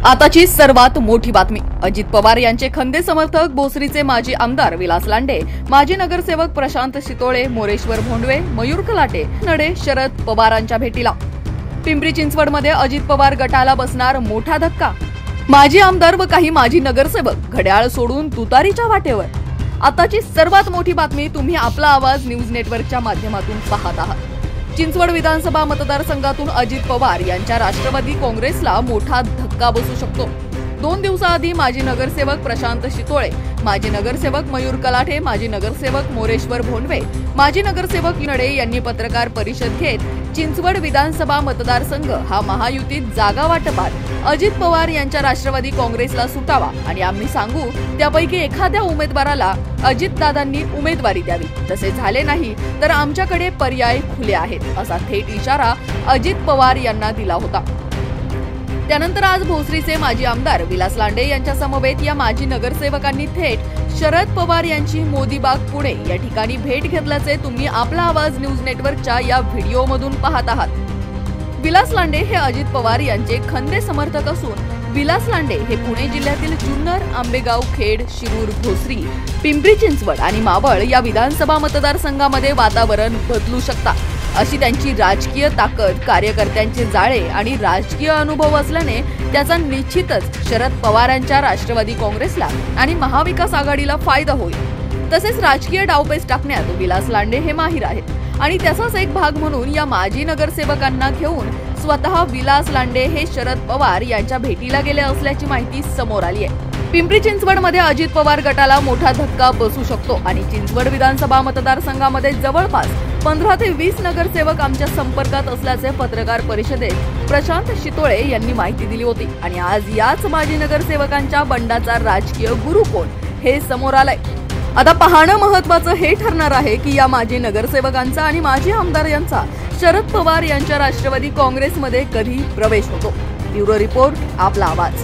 आताची सर्वात मोठी बातमी। अजित पवार यांचे खंदे समर्थक भोसरीचे माजी आमदार विलास लांडे, माजी नगरसेवक प्रशांत शितोळे, मोरेश्वर भोंडवे, मयूर कलाटे नडे शरद पवारांच्या भेटीला। पिंपरी चिंचवडमध्ये अजित पवार गटाला बसणार मोठा धक्का। माजी आमदार व काही माजी नगरसेवक घड्याळ सोडून तुतारीच्या वाटेवर। आताची सर्वात मोठी बातमी तुम्ही आपला आवाज न्यूज नेटवर्कच्या माध्यमातून पाहत आहात। चिंचवड विधानसभा मतदारसंघातून अजित पवार यांच्या राष्ट्रवादी काँग्रेसला मोठा धक्का बसू शकतो। 2 दिवसाआधी माजी नगरसेवक प्रशांत शितोळे, माजी नगरसेवक मयूर कलाटे, माजी नगरसेवक मोरेश्वर भोंडवे, माजी नगरसेवक नडे यांनी पत्रकार परिषद घेत चिंचवड विधानसभा मतदारसंघ हा महायुतीत जागा वाटपात अजित पवार यांच्या राष्ट्रवादी काँग्रेसला सुटावा आणि आम्ही सांगू त्यापैकी एखाद्या उमेदवाराला अजितदादांनी उमेदवारी द्यावी, तसे झाले नाही तर आमच्याकडे पर्याय खुले आहेत असा थेट इशारा अजित पवार यांना दिला होता। त्यानंतर आज भोसरीचे माजी आमदार विलास लांडे यांच्या समवेत या माजी नगरसेवकांनी थेट शरद पवार यांची मोदीबाग पुणे या ठिकाणी भेट घेतल्याचे तुम्ही आपला आवाज न्यूज नेटवर्कच्या या व्हिडिओमधून पाहत आहात। विलास लांडे हे अजित पवार यांचे खंदे समर्थक असून विलास लांडे हे पुणे जिल्ह्यातील जुन्नर, आंबेगाव, खेड, शिरूर, भोसरी, पिंपरी चिंचवड आणि मावळ या विधानसभा मतदारसंघामध्ये वातावरण बदलू शकतात अशी त्यांची राजकीय ताकद, कार्यकर्त्यांचे जाळे आणि राजकीय अनुभव असल्याने त्याचा निश्चितच शरद पवारांच्या राष्ट्रवादी काँग्रेसला आणि महाविकास आघाडीला फायदा होईल। तसेच राजकीय डावपेच टाकण्यात विलास लांडे हे माहीर आहेत आणि त्याचाच एक भाग म्हणून या माजी नगरसेवकांना घेऊन स्वतः विलास लांडे हे शरद पवार यांच्या भेटीला गेले असल्याची माहिती समोर आली आहे। पिंपरी चिंचवडमध्ये अजित पवार गटाला मोठा धक्का बसू शकतो आणि चिंचवड विधानसभा मतदारसंघामध्ये जवळपास 15 ते 20 नगरसेवक आमच्या संपर्कात असल्याचे पत्रकार परिषदेत प्रशांत शितोळे यांनी माहिती दिली होती आणि आज याच माजी नगरसेवकांच्या बंडाचा राजकीय गुरु कोण हे समोर आलंय। आता पाहणं महत्त्वाचं हे ठरणार आहे की या माजी नगरसेवकांचा आणि माजी आमदार यांचा शरद पवार यांच्या राष्ट्रवादी काँग्रेसमध्ये कधी प्रवेश होतो। ब्युरो रिपोर्ट, आपला आवाज।